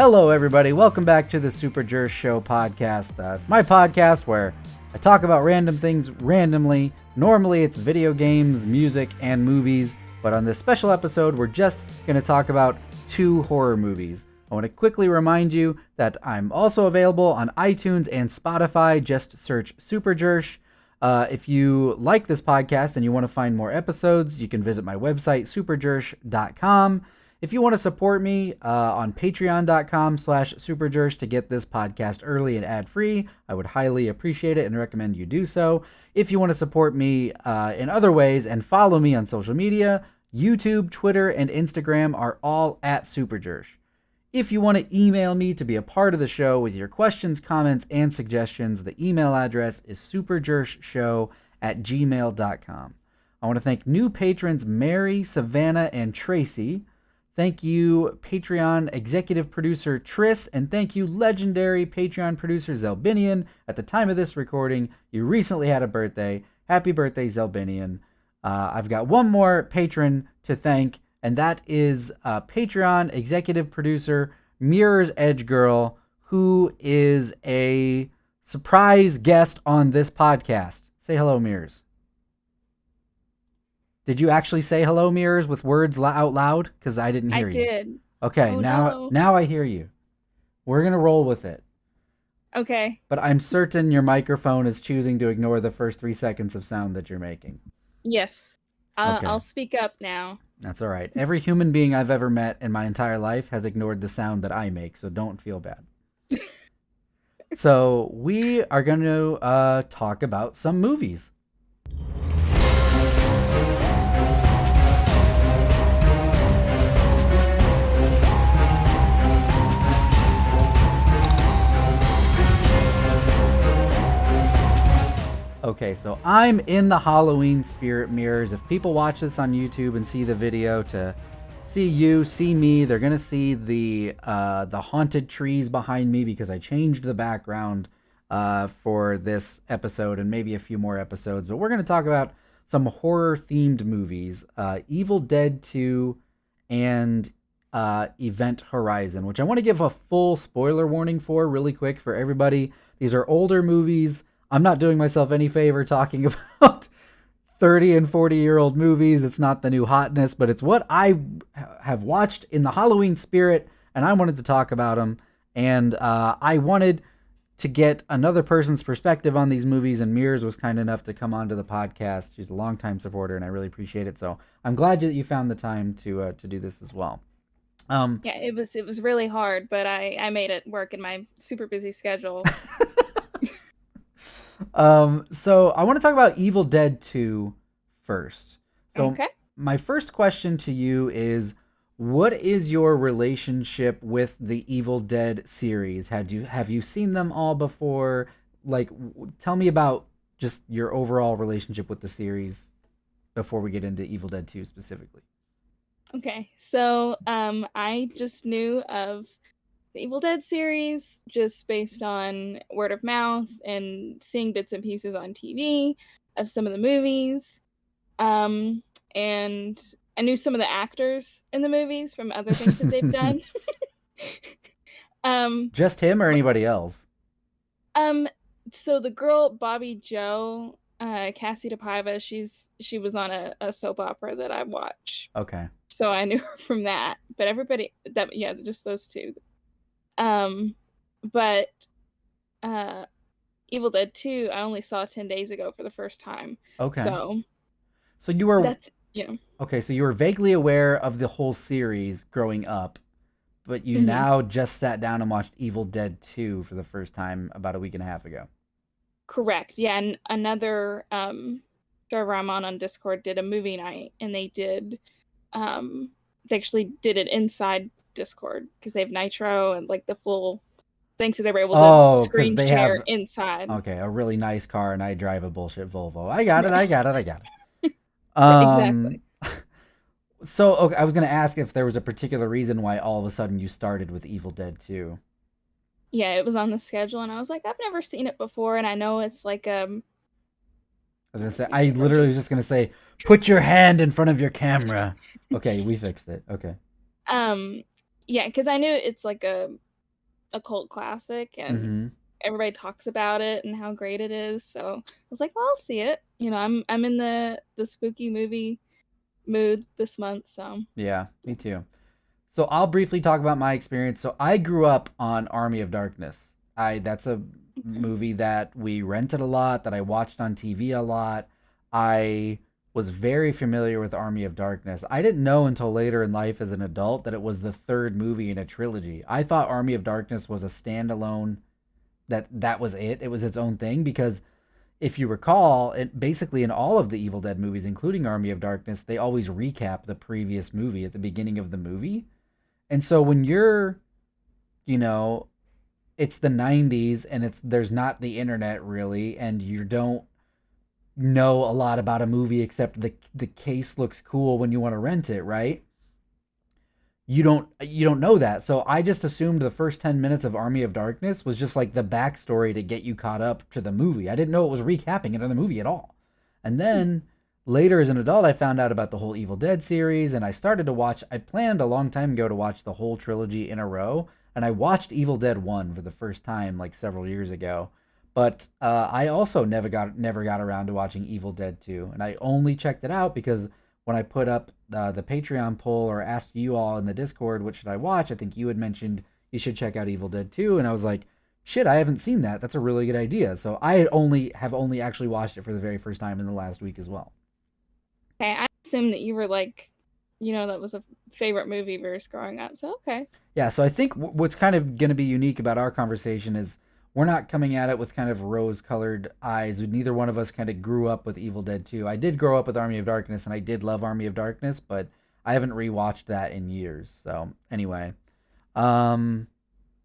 Hello, everybody. Welcome back to the SuperJershShow podcast. It's my podcast where I talk about random things randomly. Normally, it's video games, music, and movies. But on this special episode, we're just going to talk about 2 horror movies. I want to quickly remind you that I'm also available on iTunes and Spotify. Just search SuperJersh. If you like this podcast and you want to find more episodes, you can visit my website, SuperJersh.com. If you want to support me on patreon.com/SuperJersh to get this podcast early and ad-free, I would highly appreciate it and recommend you do so. If you want to support me in other ways and follow me on social media, YouTube, Twitter, and Instagram are all at SuperJersh. If you want to email me to be a part of the show with your questions, comments, and suggestions, the email address is superjershow@gmail.com. I want to thank new patrons Mary, Savannah, and Tracy. Thank you, Patreon executive producer Tris, and thank you, legendary Patreon producer Zelbinian. At the time of this recording, you recently had a birthday. Happy birthday, Zelbinian. I've got one more patron to thank, and that is Patreon executive producer Mirror's Edge Girl, who is a surprise guest on this podcast. Say hello, Mirrors. Did you actually say hello, Mirrors, with words out loud? Because I didn't hear you. I did. Okay, Oh, now I hear you. We're going to roll with it. Okay. But I'm certain your microphone is choosing to ignore the first 3 seconds of sound that you're making. Yes. Okay. I'll speak up now. That's all right. Every human being I've ever met in my entire life has ignored the sound that I make, so don't feel bad. So we are going to talk about some movies. Okay, so I'm in the Halloween spirit, Mirrors. If people watch this on YouTube and see the video to see you, see me, they're gonna see the haunted trees behind me because I changed the background for this episode and maybe a few more episodes. But we're gonna talk about some horror-themed movies, Evil Dead 2 and Event Horizon, which I want to give a full spoiler warning for really quick for everybody. These are older movies. I'm not doing myself any favor talking about 30 and 40-year-old movies. It's not the new hotness, but it's what I have watched in the Halloween spirit, and I wanted to talk about them. And I wanted to get another person's perspective on these movies, and Mears was kind enough to come onto the podcast. She's a longtime supporter, and I really appreciate it. So I'm glad that you found the time to do this as well. Yeah, it was really hard, but I made it work in my super busy schedule. So I want to talk about Evil Dead 2 first. So okay. My first question to you is, what is your relationship with the Evil Dead series? Have you seen them all before? Like, tell me about just your overall relationship with the series before we get into Evil Dead 2 specifically. Okay, so I just knew of the Evil Dead series just based on word of mouth and seeing bits and pieces on TV of some of the movies. And I knew some of the actors in the movies from other things that they've done. Just him or anybody else? So the girl Bobby Joe, Cassie DePaiva, she was on a soap opera that I watch. Okay. So I knew her from that. But everybody just those two. But Evil Dead 2 I only saw 10 days ago for the first time. Okay. So you were Okay, so you were vaguely aware of the whole series growing up, but you now just sat down and watched Evil Dead 2 for the first time about a week and a half ago. Correct. Yeah, and another server I'm on Discord did a movie night, and they actually did it inside Discord because they have Nitro and like the full thing, so they were able to screen share inside. Okay, a really nice car, and I drive a bullshit Volvo. I got it. Exactly. So okay, I was gonna ask if there was a particular reason why all of a sudden you started with Evil Dead 2. Yeah, it was on the schedule, and I was like, I've never seen it before, and I know it's like I literally was just gonna say, put your hand in front of your camera. Okay, we fixed it. Okay. Yeah, because I knew it's like a a cult classic, and Mm-hmm. everybody talks about it and how great it is. So I was like, well, I'll see it. I'm in the spooky movie mood this month, so Yeah, me too. So I'll briefly talk about my experience. So I grew up on Army of Darkness. I That's a okay. movie that we rented a lot, that I watched on TV a lot. I was very familiar with Army of Darkness. I didn't know until later in life as an adult that it was the third movie in a trilogy. I thought Army of Darkness was a standalone, that was it. It was its own thing because if you recall, it basically in all of the Evil Dead movies, including Army of Darkness, they always recap the previous movie at the beginning of the movie. And so when you're, you know, it's the 90s and there's not the internet really, and you don't know a lot about a movie except the case looks cool when you want to rent it, right? You don't know that. So I just assumed the first 10 minutes of Army of Darkness was just like the backstory to get you caught up to the movie. I didn't know it was recapping another movie at all. And then later as an adult I found out about the whole Evil Dead series, and I started to watch. I planned a long time ago to watch the whole trilogy in a row, and I watched Evil Dead 1 for the first time like several years ago. But I also never got around to watching Evil Dead 2, and I only checked it out because when I put up the Patreon poll or asked you all in the Discord what should I watch, I think you had mentioned you should check out Evil Dead 2, and I was like, shit, I haven't seen that. That's a really good idea. So I have only actually watched it for the very first time in the last week as well. Okay, I assumed that you were like, that was a favorite movie of yours growing up. So okay. Yeah, so I think what's kind of going to be unique about our conversation is we're not coming at it with kind of rose-colored eyes. Neither one of us kind of grew up with Evil Dead 2. I did grow up with Army of Darkness, and I did love Army of Darkness, but I haven't rewatched that in years. So anyway, um,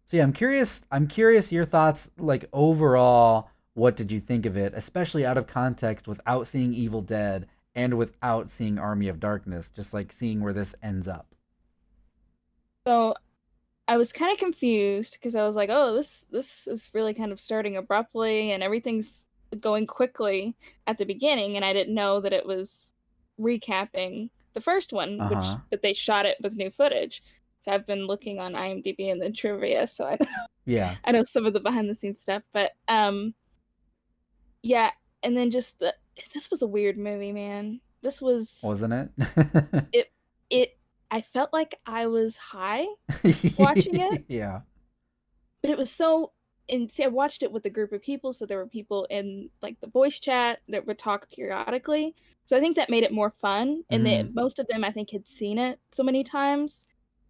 so yeah, I'm curious. I'm curious your thoughts, like overall. What did you think of it, especially out of context, without seeing Evil Dead and without seeing Army of Darkness, just like seeing where this ends up? So I was kind of confused because I was like, oh, this is really kind of starting abruptly and everything's going quickly at the beginning, and I didn't know that it was recapping the first one, Uh which huh. but they shot it with new footage. So I've been looking on IMDb and the trivia, so I Yeah, I know some of the behind the scenes stuff, but yeah, and then just this was a weird movie, man. This was wasn't it? it it I felt like I was high watching it, Yeah. but it was so and see, I watched it with a group of people, so there were people in like the voice chat that would talk periodically. So I think that made it more fun, and Hmm. most of them I think had seen it so many times.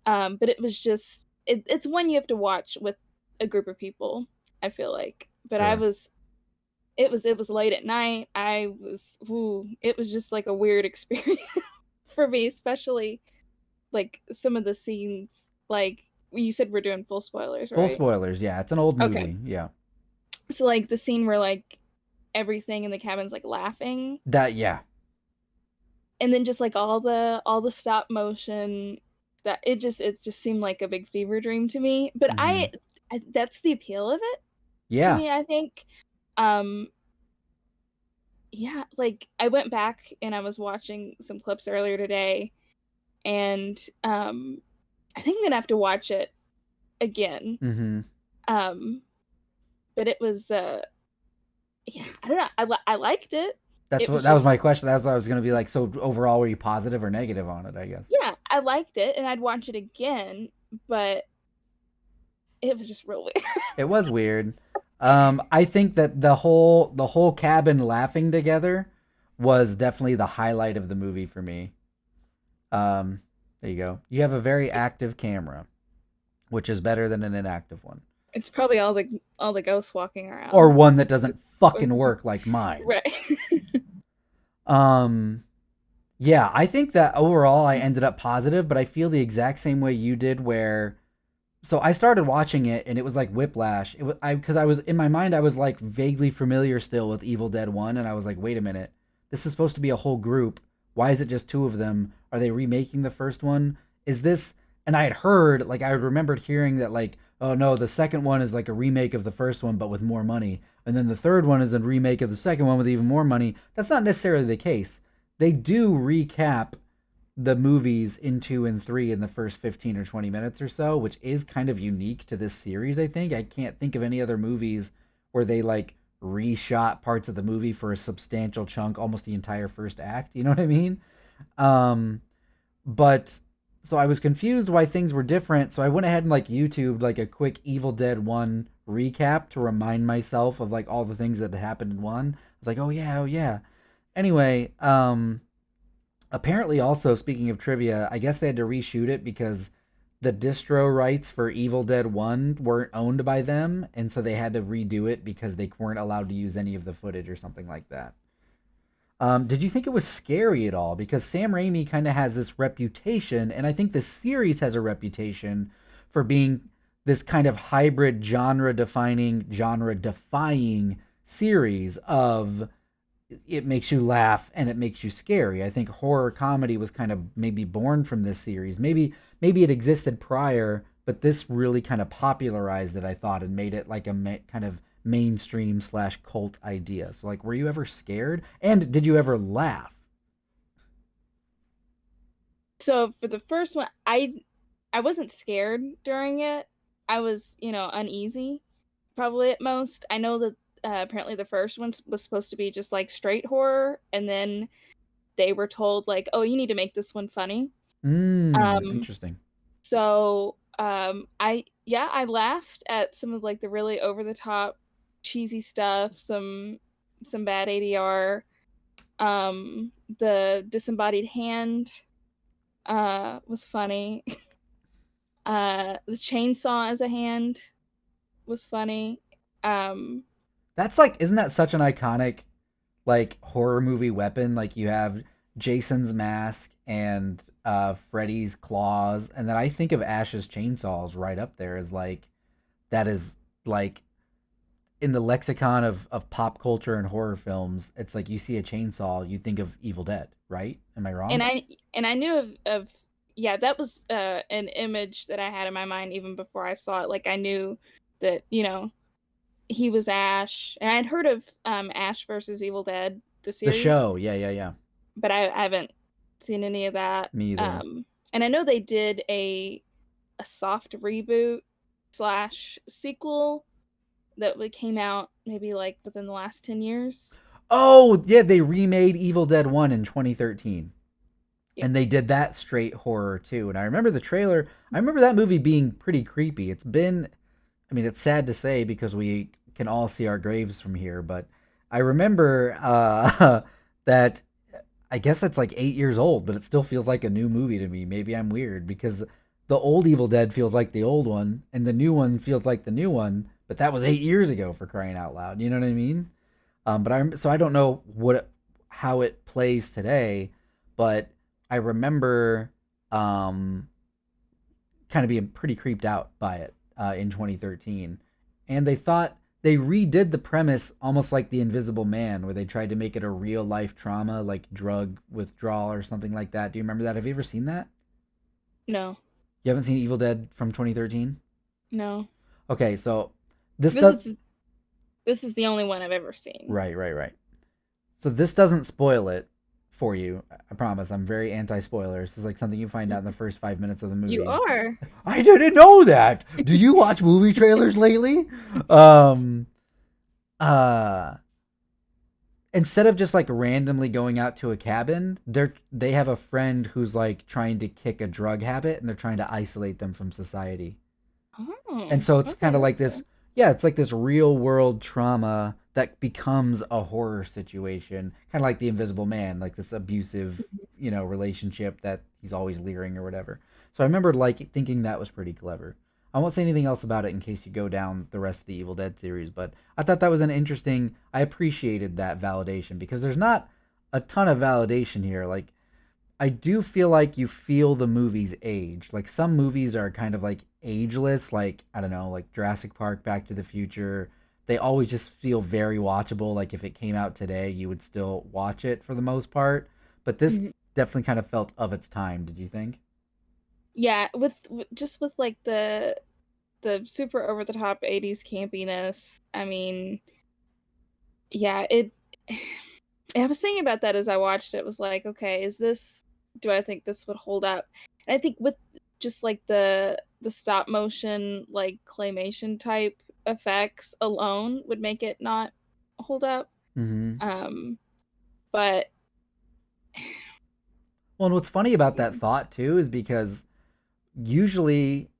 But it was just it's one you have to watch with a group of people, I feel like. But I Sure. was it was late at night. It was just like a weird experience for me, especially like some of the scenes like you said we're doing full spoilers, Full right? spoilers. Yeah, it's an old Okay. movie. Yeah. So like the scene where like everything in the cabin's like laughing, That. Yeah. and then just like all the stop motion, that it just seemed like a big fever dream to me. But Hmm. that's the appeal of it to Yeah. me, I think. Um yeah, like I went back and I was watching some clips earlier today, and I think I'm gonna have to watch it again. Hmm. Um but it was yeah, I don't know. I liked it. That's It what was that was just my question. That's what I was gonna be like. So overall, were you positive or negative on it? I guess yeah, I liked it and I'd watch it again, but it was just real weird. it was weird. I think that the whole cabin laughing together was definitely the highlight of the movie for me. Um, there you go. You have a very active camera, which is better than an inactive one, It's probably all the ghosts walking or around. one that doesn't fucking work like mine. Right. Um, Yeah, I think that overall I ended up positive, but I feel the exact same way you did. Where so I started watching it and it was like whiplash. It was I because I was in my mind I was like vaguely familiar still with Evil Dead 1, and I was like, wait a minute, this is supposed to be a whole group. Why is it just two of them? Are they remaking the first one? Is this? And I had heard, like, I remembered hearing that, like, oh no, the second one is like a remake of the first one but with more money, and then the third one is a remake of the second one with even more money. That's not necessarily the case. They do recap the movies in 2 and 3 in the first 15 or 20 minutes or so, which is kind of unique to this series, I think. I can't think of any other movies where they like reshot parts of the movie for a substantial chunk, almost the entire first act. You know what I mean? Um, but so I was confused why things were different. So I went ahead and like YouTubed like a quick Evil Dead 1 recap to remind myself of like all the things that had happened in 1. I was like, oh yeah, oh yeah. Anyway, apparently also speaking of trivia, I guess they had to reshoot it because the distro rights for Evil Dead 1 weren't owned by them, and so they had to redo it because they weren't allowed to use any of the footage or something like that. Did you think it was scary at all? Because Sam Raimi kind of has this reputation, and I think this series has a reputation for being this kind of hybrid genre defying series of it makes you laugh and it makes you scary. I think horror comedy was kind of maybe born from this series. Maybe it existed prior, but this really kind of popularized it, I thought, and made it like a kind of mainstream slash cult idea. So like, were you ever scared? And did you ever laugh? So for the first one, I wasn't scared during it. I was, uneasy, probably at most. I know that apparently the first one was supposed to be just like straight horror, and then they were told like, "Oh, you need to make this one funny." Um, Interesting. so I laughed at some of like the really over the top cheesy stuff, some bad ADR. The disembodied hand was funny. The chainsaw as a hand was funny. Um, That's like, isn't that such an iconic like horror movie weapon? Like you have Jason's mask and Freddy's claws, and then I think of Ash's chainsaws right up there as like that is like in the lexicon of pop culture and horror films. It's like you see a chainsaw, you think of Evil Dead, right? Am I and wrong? I knew of yeah, that was an image that I had in my mind even before I saw it. Like I knew that he was Ash, and I had heard of Ash versus Evil Dead, the The series, show, yeah, yeah, yeah. but I haven't seen any of that. Me either. And I know they did a soft reboot slash sequel that came out maybe like within the last 10 years. Oh yeah, they remade Evil Dead 1 in 2013. And they Yes. did that straight horror too. And I remember the trailer. I remember that movie being pretty creepy. It's been, I mean, it's sad to say because we can all see our graves from here, but I remember that I guess that's like 8 years old, but it still feels like a new movie to me. Maybe I'm weird because the old Evil Dead feels like the old one, and the new one feels like the new one. But that was 8 years ago for crying out loud. You know what I mean? But I don't know how it plays today, but I remember um, kind of being pretty creeped out by it in 2013, and they redid the premise almost like The Invisible Man, where they tried to make it a real life trauma like drug withdrawal or something like that. Do you remember that? Have you ever seen that? No. You haven't seen Evil Dead from 2013? No. Okay, so this This does is this is the only one I've ever seen. right, right, right. So this doesn't spoil it for you. I promise. I'm very anti-spoilers. This is like something you find out in the first 5 minutes of the You movie. are. I didn't know that. Do you watch movie trailers lately? Um, uh, Instead of just like randomly going out to a cabin, they have a friend who's like trying to kick a drug habit, and they're trying to isolate them from society. And Oh, so it's okay, kind of like that's this, cool. yeah, it's like this real world trauma that becomes a horror situation, kind of like the Invisible Man, like this abusive, relationship that he's always leering or whatever. So I remember like thinking that was pretty clever. I won't say anything else about it in case you go down the rest of the Evil Dead series, but I thought that was an interesting. I appreciated that validation because there's not a ton of validation here. Like I do feel like you feel the movie's age. Like some movies are kind of like ageless, like I don't know, like Jurassic Park, Back to the Future. They always just feel very watchable. Like if it came out today, you would still watch it for the most part. But this Mhm. definitely kind of felt of its time. Did you think? Yeah, just with like the super over the top 80s campiness. I mean, yeah, it I was thinking about that as I watched it. Was like, okay, is this do I think this would hold up. And I think with just like the stop motion like claymation type effects alone would make it not hold up. Mm-hmm. Um, but Well, and what's funny about that thought too is because usually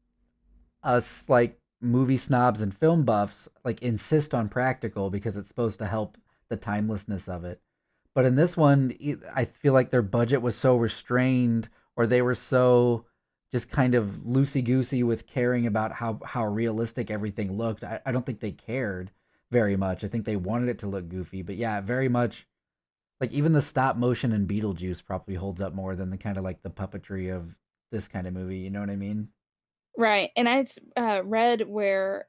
us like movie snobs and film buffs like insist on practical because it's supposed to help the timelessness of it. But in this one, I feel like their budget was so restrained, or they were so just kind of loosey goosey with caring about how realistic everything looked. I don't think they cared very much. I think they wanted it to look goofy, but yeah, very much like even the stop motion in Beetlejuice probably holds up more than the kind of like the puppetry of this kind of movie. You know what I mean? right, and I read where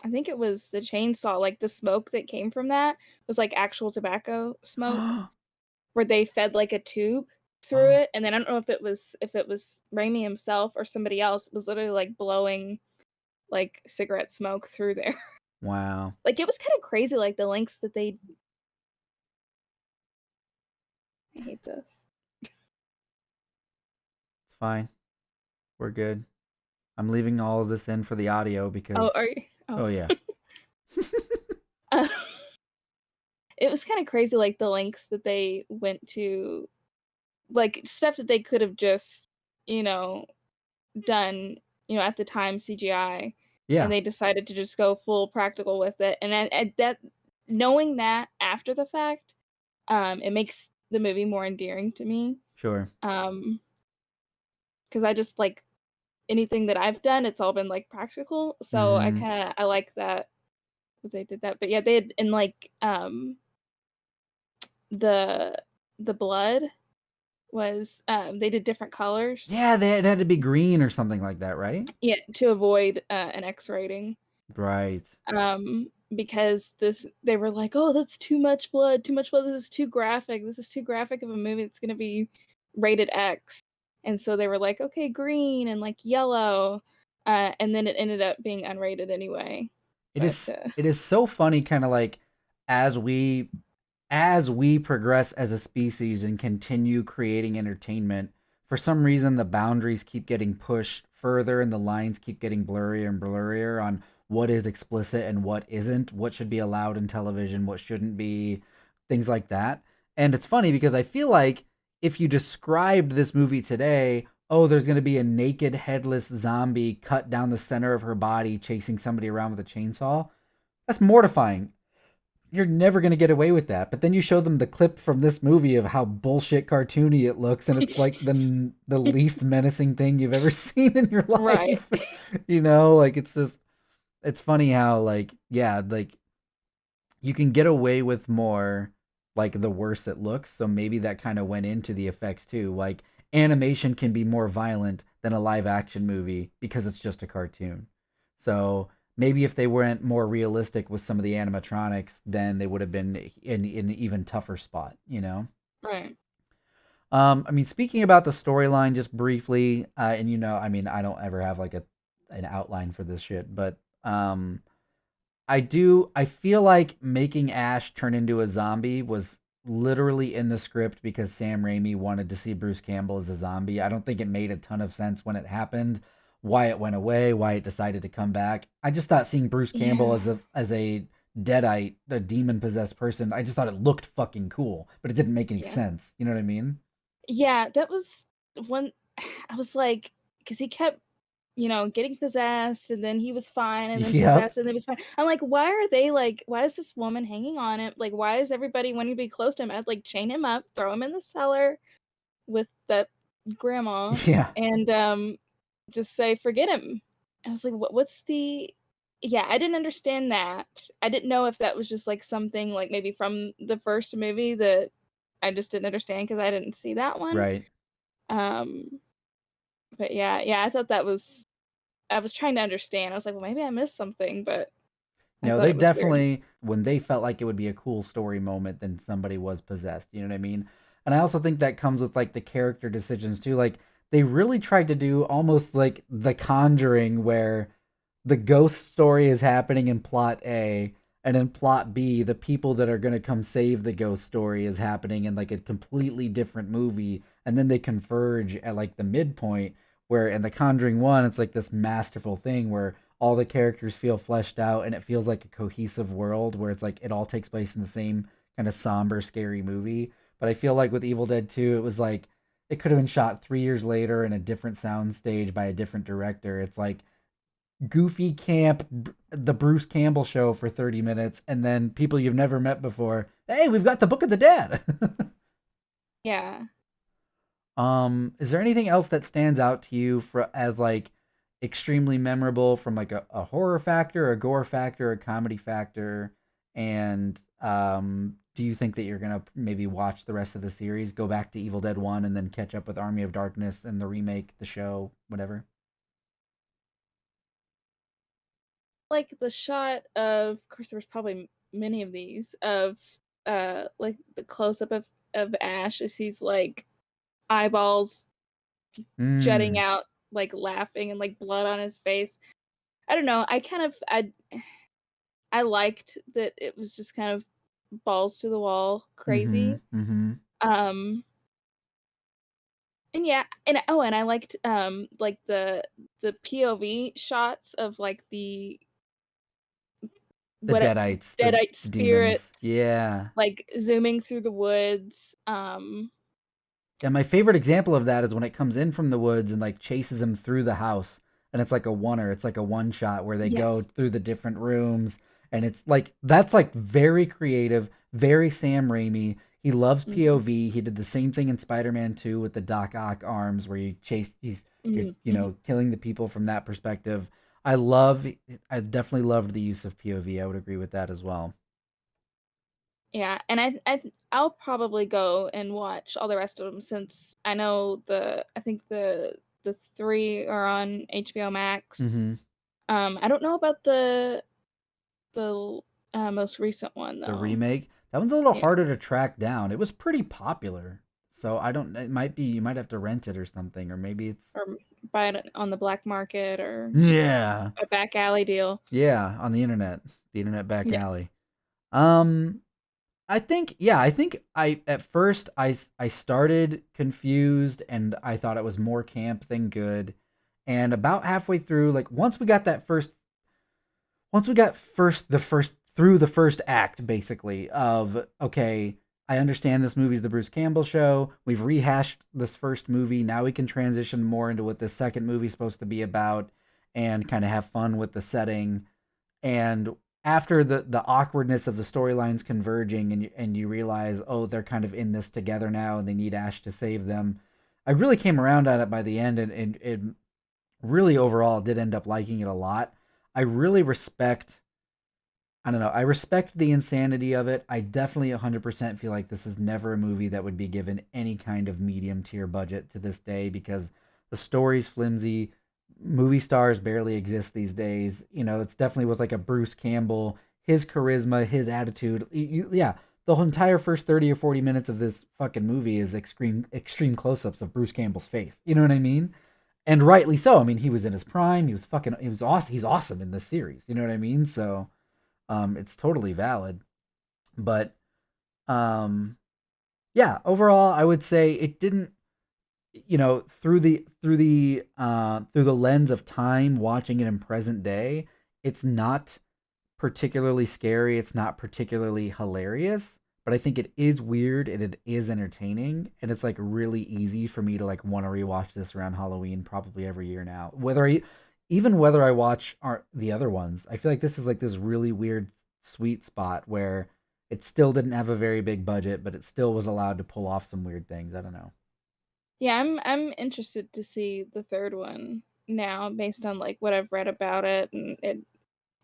I think it was the chainsaw, like the smoke that came from that was like actual tobacco smoke, Oh, where they fed like a tube through it, and then I don't know if it was Raimi himself or somebody else was literally like blowing like cigarette smoke through there. wow. Like it was kind of crazy, like the lengths that they. I hate this. It's fine. We're good. I'm leaving all of this in for the audio Oh, because are you? Oh, oh yeah. uh, it was kind of crazy, like the lengths that they went to, like stuff that they could have just, you know, done, at the time CGI, and Yeah, they decided to just go full practical with it. And that knowing that after the fact, it makes the movie more endearing to me. sure. Um, because I just like anything that I've done, it's all been like practical. So Mhm. I like that they did that. But yeah, they had in like the blood was they did different colors. Yeah, it had to be green or something like that, right? Yeah, to avoid an X rating. Right. Because this they were like, "Oh, that's too much blood, too much blood. This is too graphic. This is too graphic of a movie. It's gonna be rated X." And so they were like, "Okay, green and like yellow," and then it ended up being unrated anyway. But It is so funny kind of like as we as we progress as a species and continue creating entertainment, for some reason the boundaries keep getting pushed further and the lines keep getting blurrier and blurrier on what is explicit and what isn't, what should be allowed in television, what shouldn't be, things like that. And it's funny because I feel like if you described this movie today, oh, there's going to be a naked headless zombie cut down the center of her body chasing somebody around with a chainsaw, that's mortifying. You're never going to get away with that. But then you show them the clip from this movie of how bullshit cartoony it looks, and it's like the least menacing thing you've ever seen in your right. life. You know, like it's just it's funny how like yeah, like you can get away with more like the worse it looks. So maybe that kind of went into the effects too. Like animation can be more violent than a live action movie because it's just a cartoon. So maybe if they weren't more realistic with some of the animatronics, then they would have been in an even tougher spot, you know? Right. I mean, speaking about the storyline just briefly, and I mean, I don't ever have like an outline for this shit, but I feel like making Ash turn into a zombie was literally in the script because Sam Raimi wanted to see Bruce Campbell as a zombie. I don't think it made a ton of sense when it happened, why it went away, why it decided to come back. I just thought seeing Bruce Campbell Yeah. as a deadite, a demon possessed person, I just thought it looked fucking cool, but it didn't make any Yeah. sense. You know what I mean? Yeah, that was one. I was like, because he kept, getting possessed, and then he was fine, and then Yep. possessed, and then he was fine. I'm like, why are they like, why is this woman hanging on him? Like, why is everybody wanting to be close to him? I'd like chain him up, throw him in the cellar with that grandma, Yeah. and just say, forget him. I was like, what's the. Yeah, I didn't understand that. I didn't know if that was just like something like maybe from the first movie that I just didn't understand because I didn't see that one. Right. Um, but yeah, I thought that was I was trying to understand. I was like, "Well, maybe I missed something," but I No, thought they it was weird. definitely when they felt like it would be a cool story moment, then somebody was possessed. You know what I mean? And I also think that comes with like the character decisions too. Like they really tried to do almost like The Conjuring, where the ghost story is happening in plot A, and in plot B, the people that are going to come save the ghost story is happening in like a completely different movie. and then they converge at like the midpoint. Where in The Conjuring 1, it's like this masterful thing where all the characters feel fleshed out and it feels like a cohesive world where it's like it all takes place in the same kind of somber, scary movie. But I feel like with Evil Dead 2, it was like it could have been shot 3 years later in a different sound stage by a different director. It's like goofy camp, the Bruce Campbell show for 30 minutes, and then people you've never met before. Hey, we've got the Book of the Dead. Yeah. Is there anything else that stands out to you for as like extremely memorable from like a horror factor, a gore factor, a comedy factor? And do you think that you're gonna maybe watch the rest of the series, go back to Evil Dead 1, and then catch up with Army of Darkness and the remake, the show, whatever? Like the shot of course there was probably many of these of like the close up of Ash as he's like eyeballs jutting Mm. out, like laughing and like blood on his face. I don't know. I liked that it was just kind of balls to the wall Mm-hmm. crazy. Mm-hmm. Um and yeah, and oh, and I liked like the POV shots of like the The what Deadites, the deadite demons. spirits Yeah. like zooming through the woods. And my favorite example of that is when it comes in from the woods and like chases him through the house. And it's like a oneer. It's like a one shot where they go Yes. through the different rooms. And it's like, that's like very creative, very Sam Raimi. He loves Mhm. POV. He did the same thing in Spider-Man 2 with the Doc Ock arms where you're, Mhm, mhm. killing the people from that perspective. I definitely loved the use of POV. I would agree with that as well. Yeah, and I'll probably go and watch all the rest of them since I think the 3 are on HBO Max. Mm-hmm. I don't know about the most recent one The though. remake. That one's a little Yeah, harder to track down. It was pretty popular. So I don't it might be you might have to rent it or something or maybe it's or buy it on the black market or yeah. a back alley deal. Yeah, on the internet. The internet back Yeah. alley. Um I think at first I started confused and I thought it was more camp than good. And about halfway through like once we got first through the first act basically of okay, I understand this movie's the Bruce Campbell show. We've rehashed this first movie. Now we can transition more into what this second movie's supposed to be about and kind of have fun with the setting. And after the awkwardness of the storylines converging and you realize oh they're kind of in this together now and they need Ash to save them. I really came around on it by the end and it really overall did end up liking it a lot. I really respect I don't know. I respect the insanity of it. I definitely 100% feel like this is never a movie that would be given any kind of medium tier budget to this day because the story's flimsy. Movie stars barely exist these days. It's definitely was like a Bruce Campbell, his charisma, his attitude. Yeah, the whole entire first 30 or 40 minutes of this fucking movie is extreme close-ups of Bruce Campbell's face. You know what I mean? And rightly so. I mean, he was in his prime. He was awesome. He's awesome in this series. You know what I mean? So, it's totally valid. But um, yeah, overall, I would say it didn't. Through the lens of time, watching it in present day, it's not particularly scary. It's not particularly hilarious. But I think it is weird and it is entertaining, and it's like really easy for me to like want to rewatch this around Halloween, probably every year now. Even whether I watch the other ones, I feel like this is like this really weird sweet spot where it still didn't have a very big budget, but it still was allowed to pull off some weird things. I don't know. Yeah, I'm interested to see the third one now based on like what I've read about it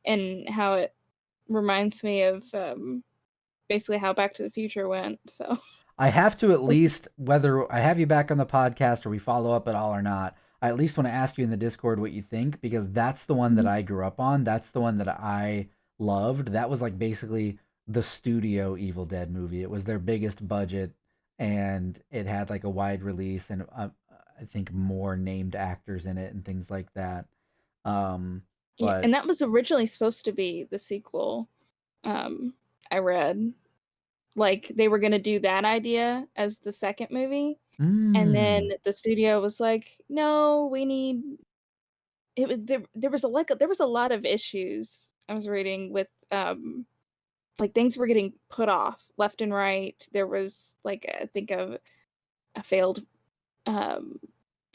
and how it reminds me of basically how Back to the Future went. So I have to at least, whether I have you back on the podcast or we follow up at all or not, I at least want to ask you in the Discord what you think because that's the one that Mhm. I grew up on. That's the one that I loved. That was like basically the studio Evil Dead movie. It was their biggest budget and it had like a wide release and I think more named actors in it and things like that. Um, Yeah, but and that was originally supposed to be the sequel. Um, I read like they were gonna do that idea as the second movie, And then Mm. the studio was like, "No, we need." There was there was a lot of issues I was reading with like things were getting put off left and right. There was like I think of a failed um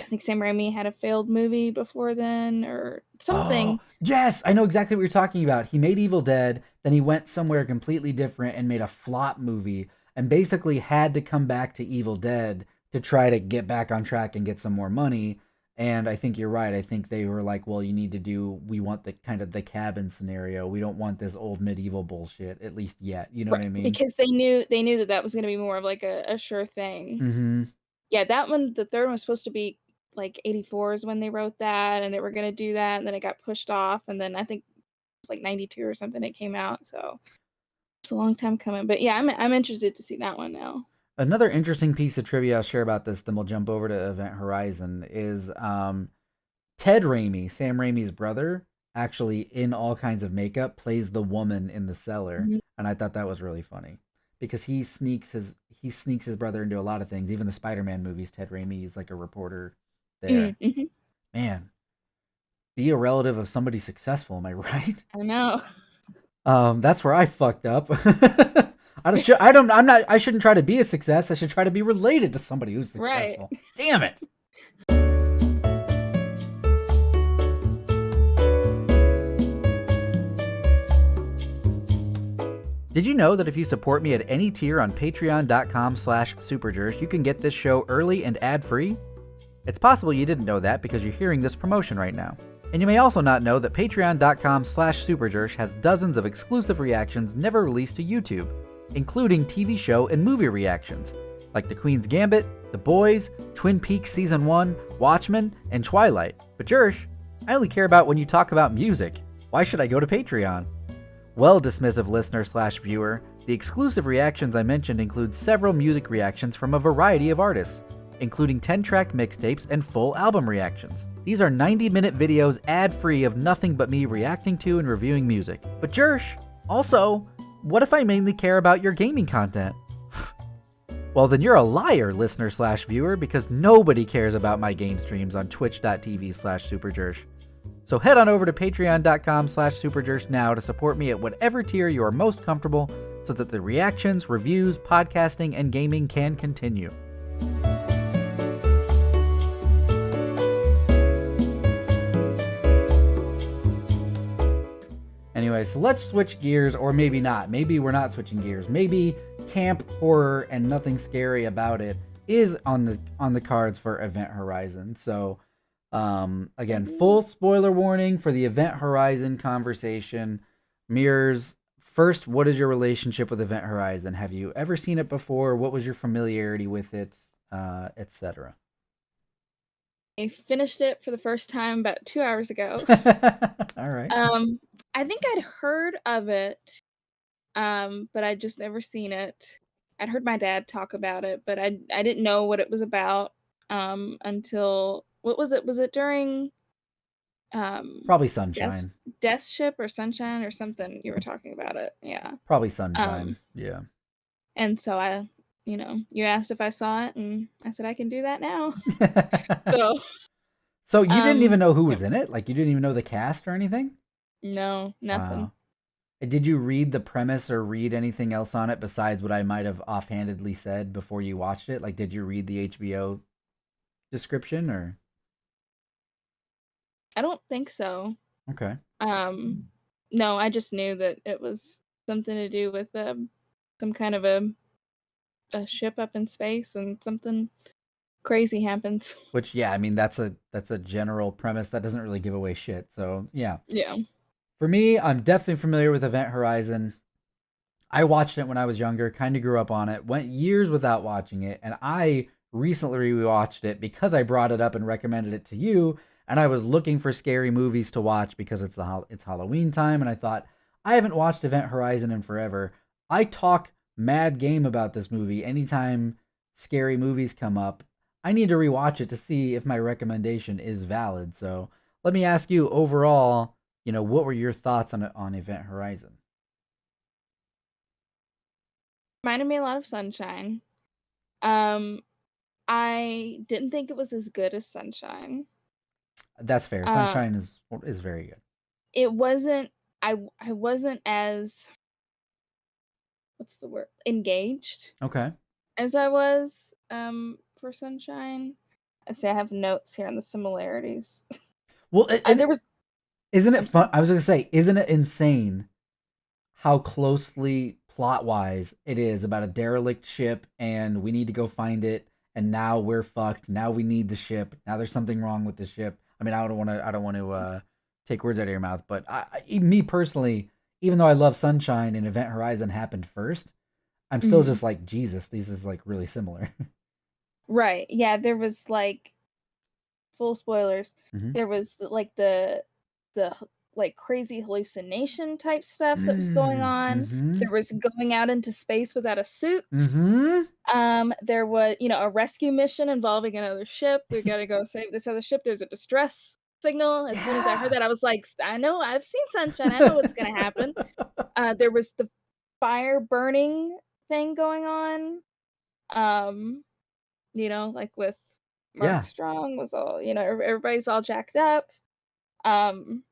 I think Sam Raimi had a failed movie before then or Oh, something. yes, I know exactly what you're talking about. He made Evil Dead, then he went somewhere completely different and made a flop movie and basically had to come back to Evil Dead to try to get back on track and get some more money. And I think you're right. I think they were like, well, you need to do, we want the kind of the cabin scenario. We don't want this old medieval bullshit, at least yet. You know what Right, I mean? because they knew that that was going to be more of like a sure thing. Mm-hmm. Yeah, that one, the third one was supposed to be like 84 is when they wrote that, and they were going to do that, and then it got pushed off, and then I think it's like 92 or something it came out. So it's a long time coming. But yeah, I'm interested to see that one now. Another interesting piece of trivia I'll share about this, then we'll jump over to Event Horizon, is Ted Raimi, Sam Raimi's brother, actually in all kinds of makeup, plays the woman in the cellar, Mhm. and I thought that was really funny because he sneaks his brother into a lot of things. Even the Spider-Man movies, Ted Raimi is like a reporter there. Mhm. Man, be a relative of somebody successful, am I right? I know. That's where I fucked up. I shouldn't try to be a success. I should try to be related to somebody who's Right. successful. Damn it. Did you know that if you support me at any tier on patreon.com/superjersh, you can get this show early and ad-free? It's possible you didn't know that because you're hearing this promotion right now. And you may also not know that patreon.com/superjersh has dozens of exclusive reactions never released to YouTube, including TV show and movie reactions, like The Queen's Gambit, The Boys, Twin Peaks Season 1, Watchmen, and Twilight. But Jersh, I only care about when you talk about music. Why should I go to Patreon? Well, dismissive listener/viewer, the exclusive reactions I mentioned include several music reactions from a variety of artists, including 10-track mixtapes and full album reactions. These are 90-minute videos ad-free of nothing but me reacting to and reviewing music. But Jersh, also, what if I mainly care about your gaming content? Well, then you're a liar, listener/viewer, because nobody cares about my game streams on twitch.tv/SuperJersh. So head on over to patreon.com/superjersh now to support me at whatever tier you are most comfortable so that the reactions, reviews, podcasting, and gaming can continue. Anyway, so let's switch gears, or maybe not. Maybe we're not switching gears. Maybe camp horror and nothing scary about it is on the cards for Event Horizon. So again, full spoiler warning for the Event Horizon conversation. Mirrors, first, what is your relationship with Event Horizon? Have you ever seen it before? What was your familiarity with it, etc.? I finished it for the first time about 2 hours ago. All right. I think I'd heard of it, but I'd just never seen it. I'd heard my dad talk about it, but I didn't know what it was about, until what was it? Was it during, um, Probably Death Sunshine. Death Ship or Sunshine or something? You were talking about it, yeah. Probably Sunshine. Um, Yeah. and so you asked if I saw it, and I said I can do that now. So, So you didn't even know who yeah, was in it? Like you didn't even know the cast or anything? no, nothing. Wow. Did you read the premise or read anything else on it besides what I might have offhandedly said before you watched it? Like, did you read the HBO description or? I don't think so. Okay. Um, no, I just knew that it was something to do with some kind of a ship up in space and something crazy happens. Which, yeah, I mean, that's a general premise that doesn't really give away shit. So, yeah. Yeah. For me, I'm definitely familiar with Event Horizon. I watched it when I was younger, kind of grew up on it, went years without watching it, and I recently rewatched it because I brought it up and recommended it to you, and I was looking for scary movies to watch because it's Halloween time, and I thought I haven't watched Event Horizon in forever. I talk mad game about this movie anytime scary movies come up. I need to rewatch it to see if my recommendation is valid. So let me ask you overall, what were your thoughts on Event Horizon? Reminded me a lot of Sunshine. Um, I didn't think it was as good as Sunshine. That's fair. Um, Sunshine is very good. it wasn't. I wasn't as, what's the word, engaged Okay. as I was for Sunshine. I say I have notes here on the similarities. Well, There was. isn't it I'm fun? sorry. I was gonna say, isn't it insane how closely plot wise it is about a derelict ship and we need to go find it, and now we're fucked. Now we need the ship. Now there's something wrong with the ship. I mean, I don't want to take words out of your mouth, but me personally, even though I love Sunshine and Event Horizon happened first, I'm still Mhm. just like, Jesus, these is like really similar. Right. Yeah, there was like, full spoilers. Mm-hmm. There was like the like crazy hallucination type stuff that was going on. Mm-hmm. There was going out into space without a suit. Mm-hmm. There was, a rescue mission involving another ship. We gotta go save this other ship. There's a distress signal. As soon as I heard Yeah. that, I was like, I know, I've seen Sunshine. I know what's gonna happen. There was the fire burning thing going on. Um, like with Mark Yeah. Strong was all, everybody's all jacked up. Um,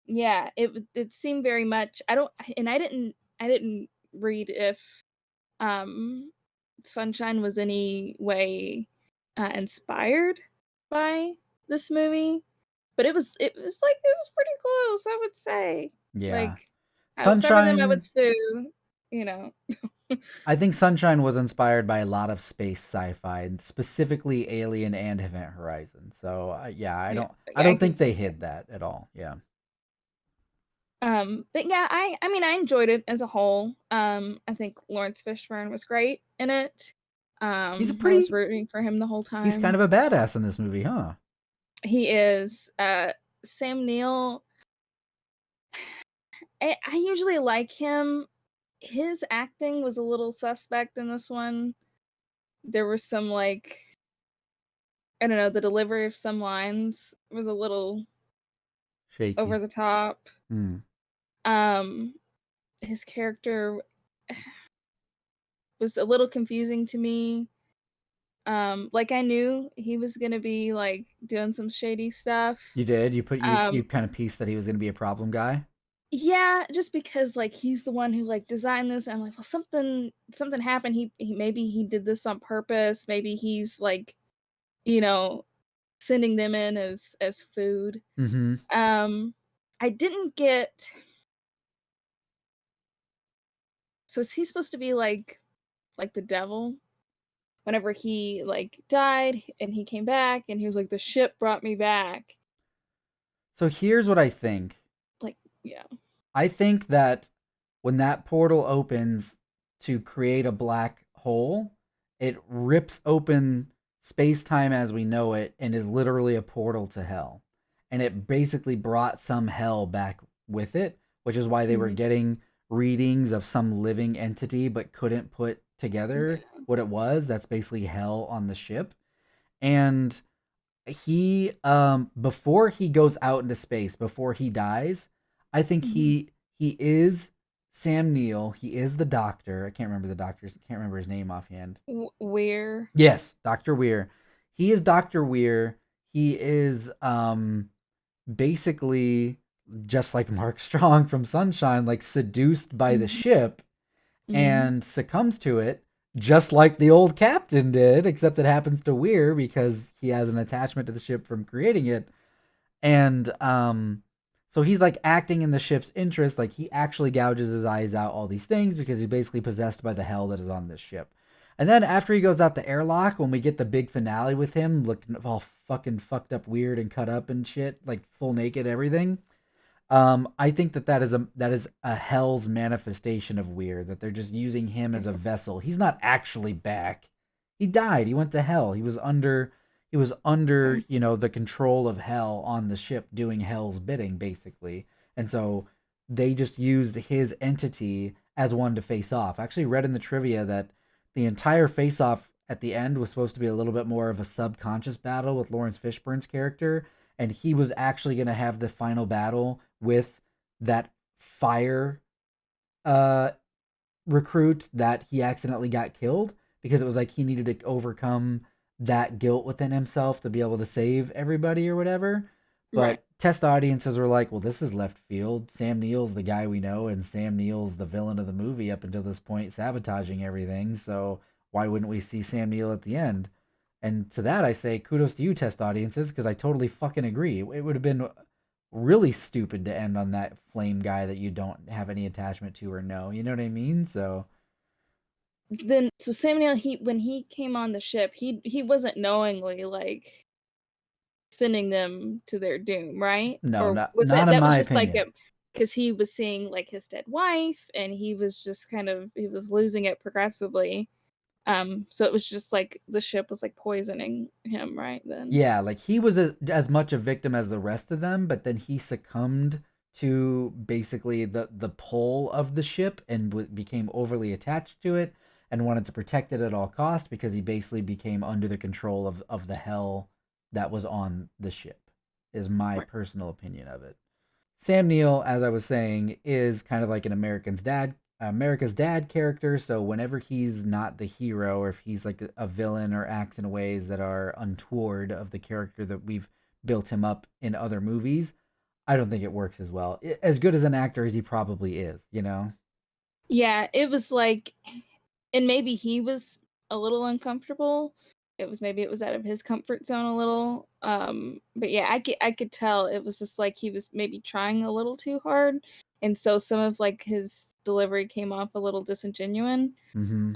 yeah, it seemed very much. I don't, and I didn't read if um Sunshine was any way inspired by this movie, but it was pretty close, I would say. Yeah. Like, if I were them, I would Sunshine, sue, you know. I think Sunshine was inspired by a lot of space sci-fi, and specifically Alien and Event Horizon. So yeah, Yeah, I yeah, I don't could think they see that. hid that at all. Yeah, But yeah, I mean, I enjoyed it as a whole. I think Lawrence Fishburne was great in it. he's a I was pretty, rooting for him the whole he's kind time. of a badass in this movie, huh? He is. Sam Neill, I usually like him. His acting was a little suspect in this one. There were some, like, I don't know, the delivery of some lines was a little over Shaky. the top. Hmm. Um, his character was a little confusing to me. Like, I knew he was gonna be, like, doing some shady stuff. You did. You Um, kind of pieced that he was going to be a problem guy. yeah, just because, like, he's the one who, like, designed this. I'm like, well, something happened. He maybe he did this on purpose. Maybe he's like, you know, sending them in as food. Mm-hmm. Um, I didn't get. So is he supposed to be like the devil? Whenever he like died and he came back and he was like, the ship brought me back. So here's what I think. Like, yeah. I think that when that portal opens to create a black hole, it rips open space time as we know it and is literally a portal to hell. And it basically brought some hell back with it, which is why they were Mhm. getting readings of some living entity but couldn't put together Yeah. what it was. That's basically hell on the ship. And he before he goes out into space, before he dies, I think Mhm. he is Sam Neill. He is the doctor. I can't remember the doctor's, can't remember his name offhand. Where? Yes, Dr. Weir. He is Dr. Weir. He is basically just like Mark Strong from Sunshine, like seduced by the Mhm. ship Mhm. and succumbs to it, just like the old captain did, except it happens to Weir because he has an attachment to the ship from creating it. And so he's like acting in the ship's interest, like he actually gouges his eyes out, all these things, because he's basically possessed by the hell that is on this ship. And then after he goes out the airlock, when we get the big finale with him looking all fucking fucked up, weird, and cut up and shit, like full naked, everything, I think that is a hell's manifestation of weird. That they're just using him as a vessel. He's not actually back. He died. He went to hell. He was under, Okay. you know, the control of hell on the ship, doing hell's bidding, basically. And so they just used his entity as one to face off. I actually read in the trivia that the entire face off at the end was supposed to be a little bit more of a subconscious battle with Lawrence Fishburne's character, and he was actually going to have the final battle with that fire uh recruit that he accidentally got killed, because it was like he needed to overcome that guilt within himself to be able to save everybody or whatever. Right. But test audiences were like, well, this is left field. Sam Neill's the guy we know, and Sam Neill's the villain of the movie up until this point, sabotaging everything. So why wouldn't we see Sam Neill at the end? And to that, I say kudos to you, test audiences, because I totally fucking agree. It would have been really stupid to end on that flame guy that you don't have any attachment to or know. You know what I mean? So Then so Sam Neill, when he came on the ship, he wasn't knowingly like sending them to their doom, right? no, Or not was not in that was my just like opinion. a because he was seeing like his dead wife and he was just kind of he was losing it progressively. So it was just like the ship was like poisoning him right then. Yeah, like he was as much a victim as the rest of them, but then he succumbed to basically the pull of the ship and became overly attached to it and wanted to protect it at all costs because he basically became under the control of the hell that was on the ship. Is my Right. personal opinion of it. Sam Neill, as I was saying, is kind of like an America's dad character. So whenever he's not the hero, or if he's like a villain or acts in ways that are untoward of the character that we've built him up in other movies, I don't think it works as well. As good as an actor as he probably is, you know. Yeah, it was like and maybe he was a little uncomfortable. Maybe it was out of his comfort zone a little. But yeah, I could tell it was just like he was maybe trying a little too hard. And so some of like his delivery came off a little disingenuous. Mm-hmm.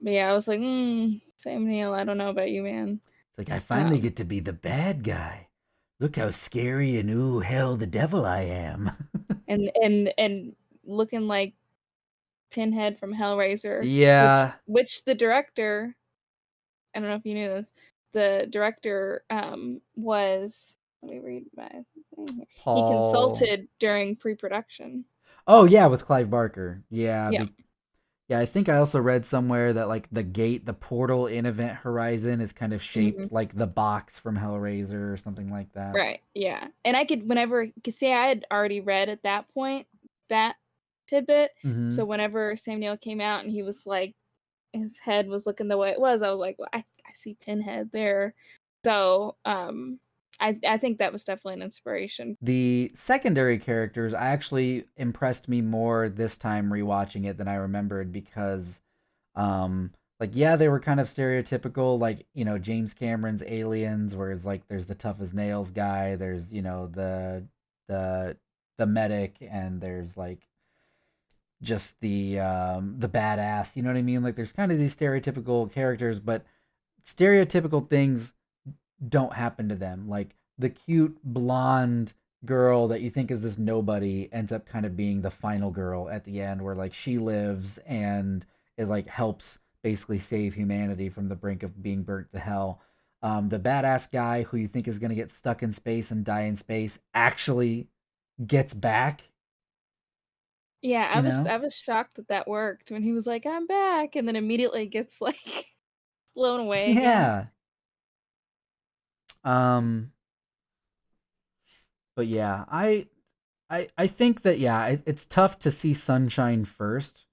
But yeah, I was like, Sam Neill, I don't know about you, man. It's like I finally Um, get to be the bad guy. Look how scary and ooh hell the devil I am. and looking like Pinhead from Hellraiser, which Yeah, the director, I don't know if you knew this, the director was let me read my thing here. He Paul. consulted during pre-production. Oh yeah, with Clive Barker. Yeah, Yeah. yeah, I think I also read somewhere that like the gate, the portal in Event Horizon is kind of Mhm. shaped like the box from Hellraiser or something like that. Right. Yeah. And I could whenever cause see I had already read at that point that tidbit. Mm-hmm. So whenever Sam Neill came out and he was like his head was looking the way it was, I was like, well, I see Pinhead there. So I think that was definitely an inspiration. The secondary characters I actually impressed me more this time rewatching it than I remembered because like yeah, they were kind of stereotypical, like, you know, James Cameron's Aliens, whereas like there's the tough as nails guy, there's, you know, the the medic, and there's like just the badass, you know what I mean? Like there's kind of these stereotypical characters, but stereotypical things don't happen to them. Like the cute blonde girl that you think is this nobody ends up kind of being the final girl at the end, where like she lives and is like helps basically save humanity from the brink of being burnt to hell. The badass guy who you think is going to get stuck in space and die in space actually gets back, Yeah, you know? I was shocked that that worked when he was like, "I'm back," and then immediately gets like blown away again. Yeah. Um but yeah, I think that yeah, it's tough to see Sunshine first.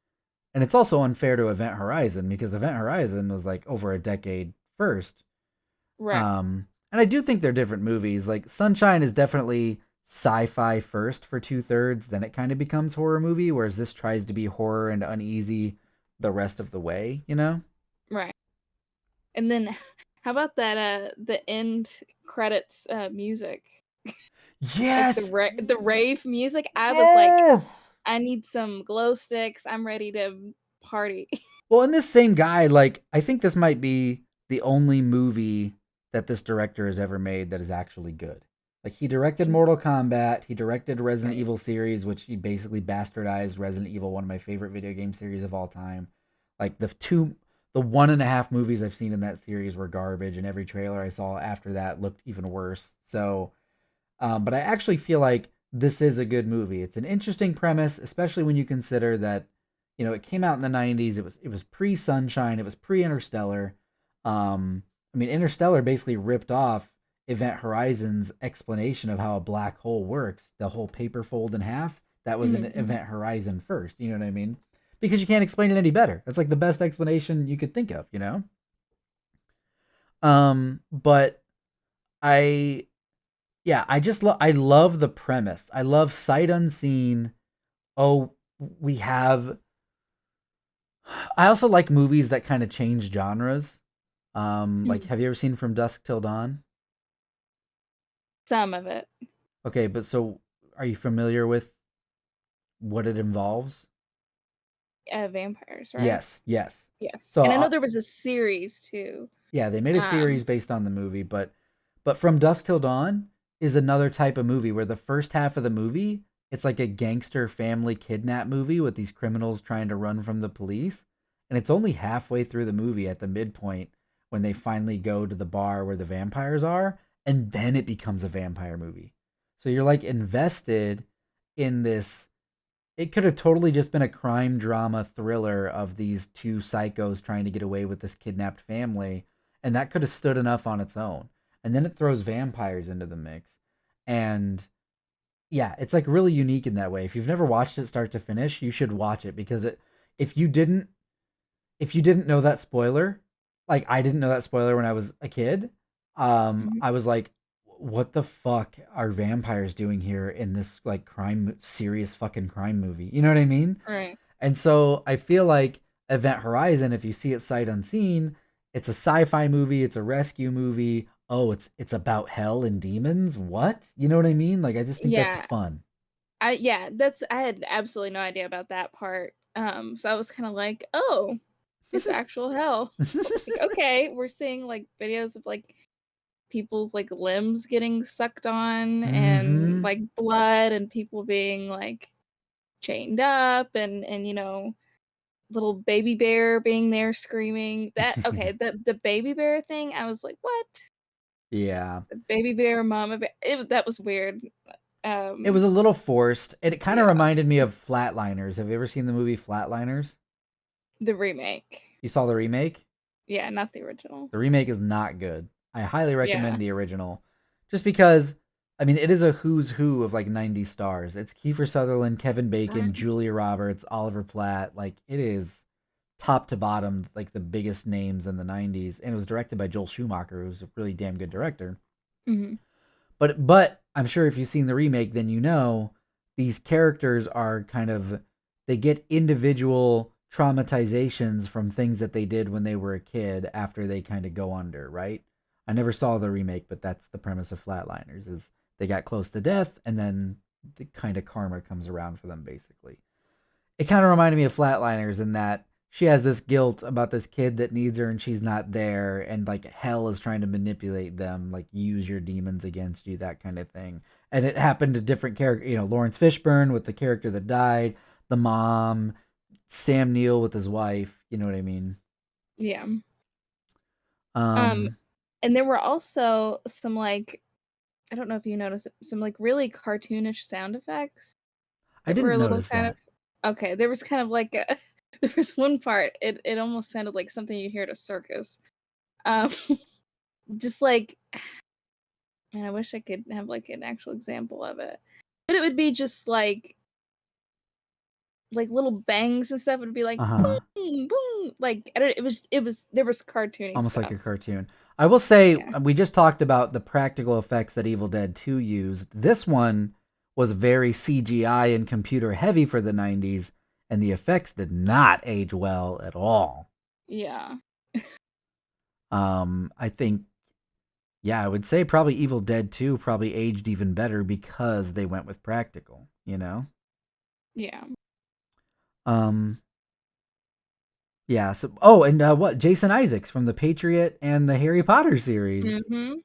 And it's also unfair to Event Horizon because Event Horizon was like over a decade first. Right. And I do think they're different movies. Like Sunshine is definitely sci-fi first for 2/3, then it kind of becomes horror movie, whereas this tries to be horror and uneasy the rest of the way, you know? Right. And then how about that the end credits music? Like Yes! the rave music? I was like, Yes! I need some glow sticks. I'm ready to party. Well, and this same guy, like, I think this might be the only movie that this director has ever made that is actually good. Like, he directed Mortal Kombat, he directed Resident Right. Evil series, which he basically bastardized Resident Evil, one of my favorite video game series of all time. Like, the 1.5 movies I've seen in that series were garbage, and every trailer I saw after that looked even worse. So, but I actually feel like this is a good movie. It's an interesting premise, especially when you consider that, you know, it came out in the '90s. It was pre Sunshine. It was pre Interstellar. I mean, Interstellar basically ripped off Event Horizon's explanation of how a black hole works. The whole paper fold in half. That was an Mhm. Event Horizon first. You know what I mean? Because you can't explain it any better. That's like the best explanation you could think of. You know. But I yeah, I love the premise. I love sight unseen. Oh, we have I also like movies that kind of change genres. Like Mhm. have you ever seen From Dusk Till Dawn? Some of it. Okay, but so are you familiar with what it involves? Vampires, right? Yes, yes. Yes. So And I know there was a series too. yeah, they made a Um, series based on the movie, but From Dusk Till Dawn is another type of movie where the first half of the movie it's like a gangster family kidnap movie with these criminals trying to run from the police, and it's only halfway through the movie at the midpoint when they finally go to the bar where the vampires are, and then it becomes a vampire movie. So you're like invested in this. It could have totally just been a crime drama thriller of these two psychos trying to get away with this kidnapped family, and that could have stood enough on its own. And then it throws vampires into the mix. And yeah, it's like really unique in that way. If you've never watched it start to finish, you should watch it because it if you didn't if you didn't know that spoiler, like I didn't know that spoiler when I was a kid, mhm. I was like, what the fuck are vampires doing here in this like crime serious fucking crime movie? You know what I mean? Right. And so I feel like Event Horizon, if you see it sight unseen, it's a sci-fi movie, it's a rescue movie. Oh, it's about hell and demons. What? You know what I mean? Like I just think that's Yeah. fun. I had absolutely no idea about that part. So I was kind of like, "Oh, it's actual hell." Like, okay, we're seeing like videos of like people's like limbs getting sucked on and Mm-hmm. like blood and people being like chained up and little baby bear being there screaming. That okay, the baby bear thing, I was like, "What?" Yeah. The baby bear, mama bear. That was weird. It was Um a little forced. It kind of yeah, reminded me of Flatliners. Have you ever seen the movie Flatliners? the remake. You saw the remake? Yeah, not the original. The remake is not good. I highly Yeah. recommend the original. Just because I mean it is a who's who of like 90 stars. It's Kiefer Sutherland, Kevin Bacon, Right. Julia Roberts, Oliver Platt. Like it is top to bottom like the biggest names in the 90s and it was directed by Joel Schumacher who's a really damn good director. Mhm. But I'm sure if you've seen the remake, then you know these characters are kind of they get individual traumatizations from things that they did when they were a kid after they kind of go under, right? I never saw the remake, but that's the premise of Flatliners is they got close to death and then the kind of karma comes around for them basically. It kind of reminded me of Flatliners in that she has this guilt about this kid that needs her and she's not there and like hell is trying to manipulate them like use your demons against you that kind of thing. And it happened to different characters, Lawrence Fishburne with the character that died, the mom, Sam Neill with his wife, you know what I mean. Yeah. Um, um and there were also some like I don't know if you noticed it, some like really cartoonish sound effects I that were didn't a little notice kind of that. okay. There was kind of like a there was one part. It almost sounded like something you'd hear at a circus. Um, just like man, I wish I could have like an actual example of it, but it would be just like little bangs and stuff. It would be like Uh-huh. boom, boom. Like I don't. It was there was cartoony Almost like stuff. a cartoon. I will say Yeah. we just talked about the practical effects that Evil Dead 2 used. This one was very CGI and computer heavy for the 90s and the effects did not age well at all. Yeah. I think yeah, I would say probably Evil Dead 2 probably aged even better because they went with practical, you know? Yeah. Um yeah, so oh, and what Jason Isaacs from The Patriot and the Harry Potter series. Mhm.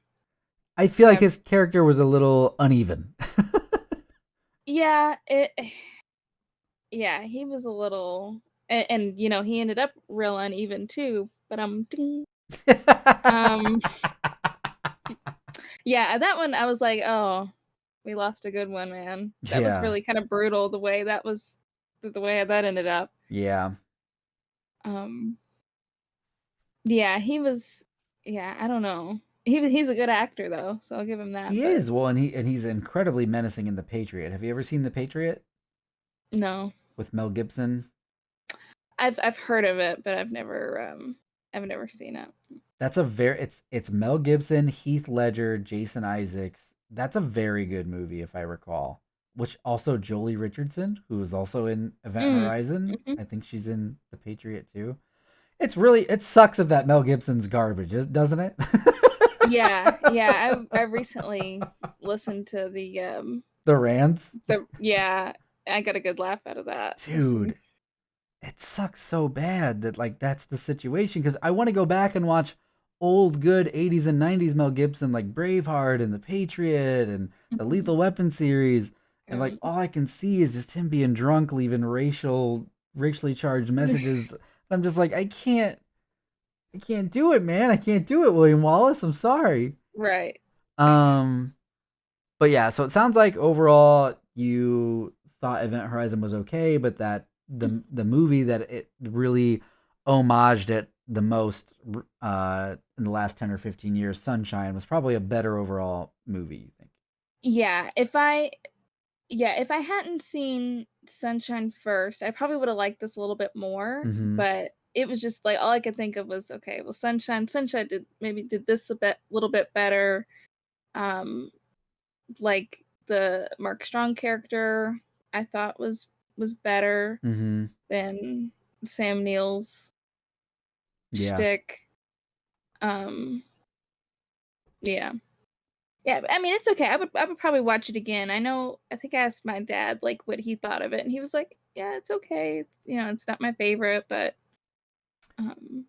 I feel like I've his character was a little uneven. yeah, it yeah, he was a little and he ended up real uneven too, but ding. Um yeah, that one I was like, "Oh, we lost a good one, man." That was Yeah. really kind of brutal the way that was the way that ended up. Yeah. Um yeah, he was yeah, I don't know. He's a good actor though, so I'll give him that, He but is. Well, and he's incredibly menacing in The Patriot. Have you ever seen The Patriot no. with Mel Gibson? I've heard of it, but I've never seen it. It's Mel Gibson, Heath Ledger, Jason Isaacs. That's a very good movie if I recall. Which also Jolie Richardson, who is also in Event Mm. Horizon. Hmm. I think she's in The Patriot too. It sucks that Mel Gibson's garbage, doesn't it? Yeah, yeah. I recently listened to The rants. yeah. I got a good laugh out of that. Dude, it sucks so bad that like that's the situation because I want to go back and watch old good 80s and 90s Mel Gibson like Braveheart and The Patriot and the Mhm. Lethal Weapon series and like Um, all I can see is just him being drunk leaving racially charged messages. I'm just like I can't do it, man. I can't do it, William Wallace. I'm sorry. right. Um but yeah, so it sounds like overall you thought Event Horizon was okay, but that the movie that it really homaged it the most in the last 10 or 15 years, Sunshine, was probably a better overall movie, you think? Yeah, if I hadn't seen Sunshine first, I probably would have liked this a little bit more, Mm-hmm. but it was just like all I could think of was okay, well Sunshine did this little bit better. Um like the Mark Strong character I thought was better Mm-hmm. than Sam Neill's Yeah. shtick. Um yeah. Yeah, I mean, it's okay. I would probably watch it again. I think I asked my dad, like, what he thought of it, and he was like, "Yeah, it's okay. It's not my favorite, but, um"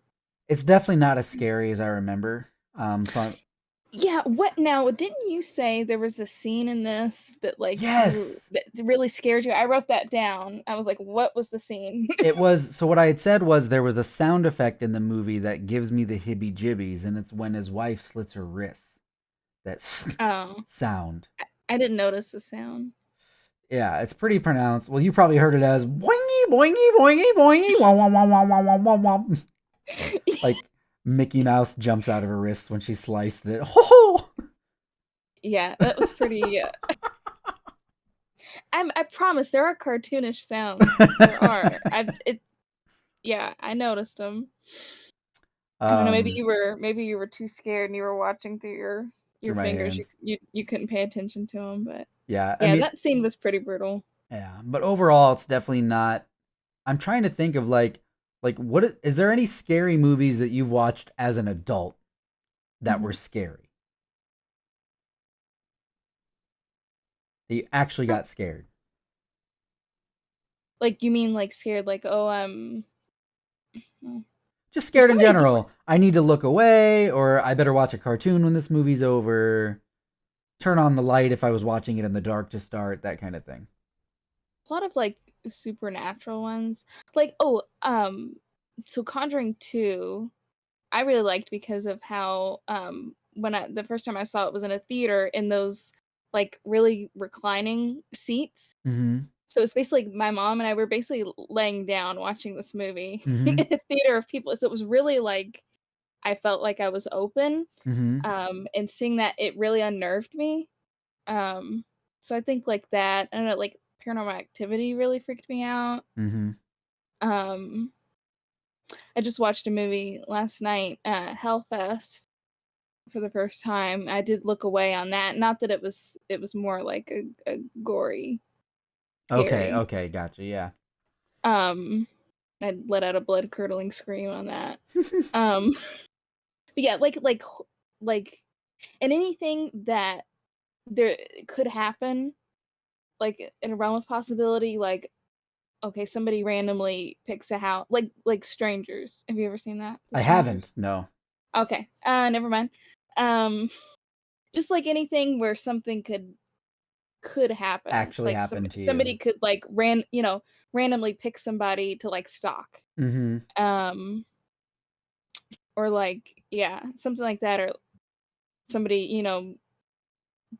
It's definitely not as scary as I remember. So Yeah, what now? Didn't you say there was a scene in this that, like, yes. that really scared you? I wrote that down. I was like, "What was the scene?" It was so what I had said was there was a sound effect in the movie that gives me the hibby jibbies, and it's when his wife slits her wrists. That's Oh, sound. I didn't notice the sound. Yeah, it's pretty pronounced. Well, you probably heard it as boingy, boingy, boingy, boingy, wom, wom, wom, wom, wom, wom, wom, wom. Like Mickey Mouse jumps out of her wrists when she sliced it. Ho ho! Yeah, that was pretty, I promise there are cartoonish sounds. There are. Yeah, I noticed them. I don't know, um, maybe you were too scared and you were watching through your through my fingers. hands. You couldn't pay attention to them, but Yeah, I yeah, mean, that scene was pretty brutal. yeah, but overall, it's definitely not. I'm trying to think of like what is there any scary movies that you've watched as an adult that were Mhm. scary? That you actually Oh, got scared? like, you mean, like, scared, like, "Oh, oh, Just there's scared so in many different general. I need to look away, or I better watch a cartoon when this movie's over. Turn on the light if I was watching it in the dark to start, that kind of thing. a lot of, like, supernatural ones. Like, oh, so Conjuring 2, I really liked because of how, when the first time I saw it was in a theater in those, like, really reclining seats. Mm-hmm. So it's basically my mom and I were basically laying down watching this movie in Mm-hmm. a theater of people. So it was really like I felt like I was open. Mm-hmm. And seeing that it really unnerved me. Um, so I think like that, I don't know, like Paranormal Activity really freaked me out. Mm-hmm. Um, I just watched a movie last night, Hellfest, for the first time. I did look away on that. Not that it was more like a gory, Okay, scary. okay, gotcha, yeah. Um, I let out a blood curdling scream on that. Um, but yeah, like, and anything that there could happen, like in a realm of possibility, like okay, somebody randomly picks a house, like Strangers. Have you ever seen that? The I Strangers. haven't, no. Okay, never mind. Um, just like anything where something could happen, Actually like happened to somebody you. could like randomly pick somebody to like stalk. Mm-hmm. Um, or like yeah, something like that, or somebody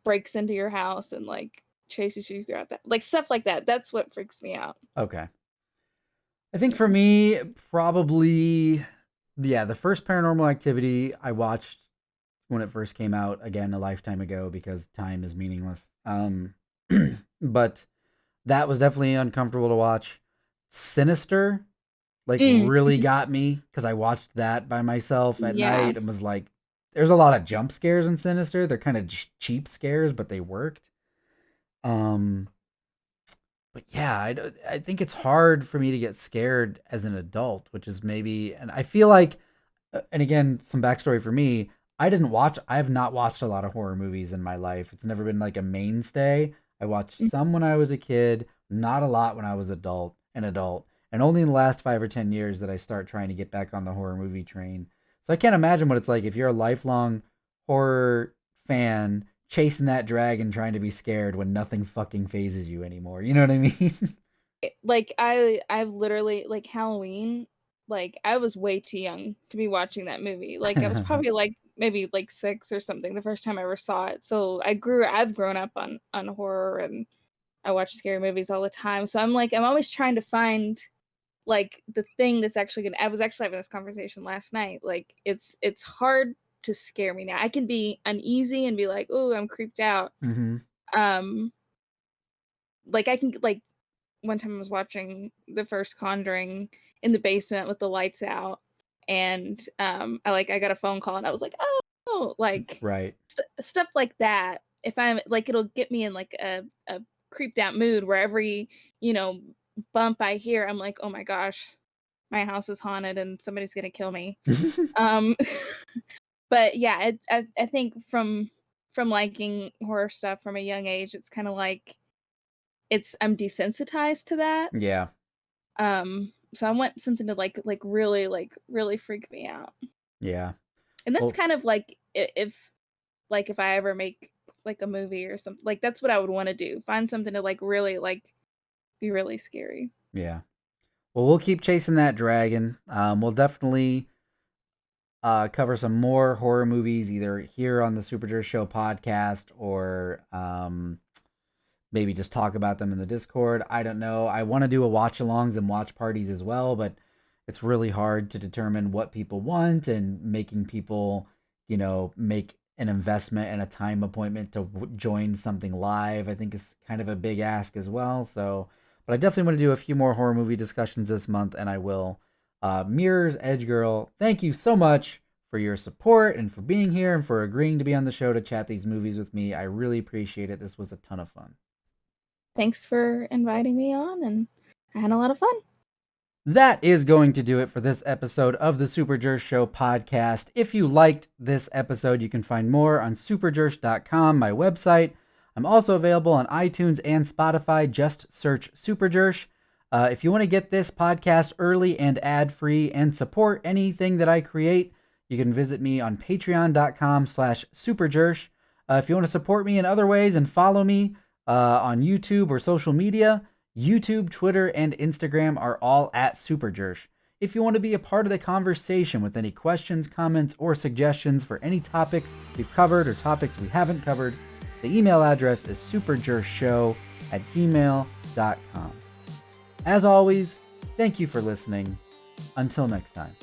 breaks into your house and like chases you throughout that, like stuff like that. That's what freaks me out. Okay. I think for Yeah. me, probably yeah, the first paranormal activity I watched when it first came out, again, a lifetime ago because time is meaningless. But that was definitely uncomfortable to watch. Sinister, like really got me because I watched that by myself at Yeah. night and was like, there's a lot of jump scares in Sinister. They're kind of cheap scares, but they worked. But yeah, I think it's hard for me to get scared as an adult, which is maybe, and I feel like, and again, some backstory for me, I have not watched a lot of horror movies in my life. It's never been like a mainstay. I watched some when I was a kid, not a lot when I was an adult, and only in the last 5 or 10 years that I start trying to get back on the horror movie train. So I can't imagine what it's like if you're a lifelong horror fan chasing that dragon trying to be scared when nothing fucking phases you anymore. You know what I mean? Like I've literally like Halloween, like I was way too young to be watching that movie. Like I was probably like maybe like 6 or something the first time I ever saw it. So I've grown up on horror, and I watch scary movies all the time. So I'm always trying to find like the thing that's actually gonna I was actually having this conversation last night. Like it's hard to scare me now. I can be uneasy and be like, "Oh, I'm creeped out." Mm-hmm. Like I can like one time I was watching the first Conjuring in the basement with the lights out, and I got a phone call and I was like, "Oh," like Right. stuff like that. If I'm like, it'll get me in like a creeped out mood where every, you know, bump I hear, I'm like, "Oh my gosh, my house is haunted and somebody's gonna kill me." Um, but yeah, I think from liking horror stuff from a young age, it's kind of like I'm desensitized to that. Yeah. So I want something to like really freak me out. Yeah. And that's Well, kind of like if I ever make like a movie or something, like that's what I would want to do. Find something to like really like be really scary. yeah. Well, we'll keep chasing that dragon. We'll definitely cover some more horror movies either here on the SuperJersh Show podcast or maybe just talk about them in the Discord. I don't know. I want to do a watch alongs and watch parties as well, but it's really hard to determine what people want and making people, make an investment and a time appointment to join something live. I think is kind of a big ask as well. So, but I definitely want to do a few more horror movie discussions this month, and I will. Mirrors Edge Girl, thank you so much for your support and for being here and for agreeing to be on the show to chat these movies with me. I really appreciate it. This was a ton of fun. Thanks for inviting me on, and I had a lot of fun. That is going to do it for this episode of the SuperJersh Show podcast. If you liked this episode, you can find more on superjersh.com, my website. I'm also available on iTunes and Spotify. Just search SuperJersh. If you want to get this podcast early and ad-free and support anything that I create, you can visit me on patreon.com/SuperJersh. If you want to support me in other ways and follow me on YouTube or social media, YouTube, Twitter, and Instagram are all at SuperJersh. If you want to be a part of the conversation with any questions, comments, or suggestions for any topics we've covered or topics we haven't covered, the email address is superjershow@gmail.com. As always, thank you for listening. Until next time.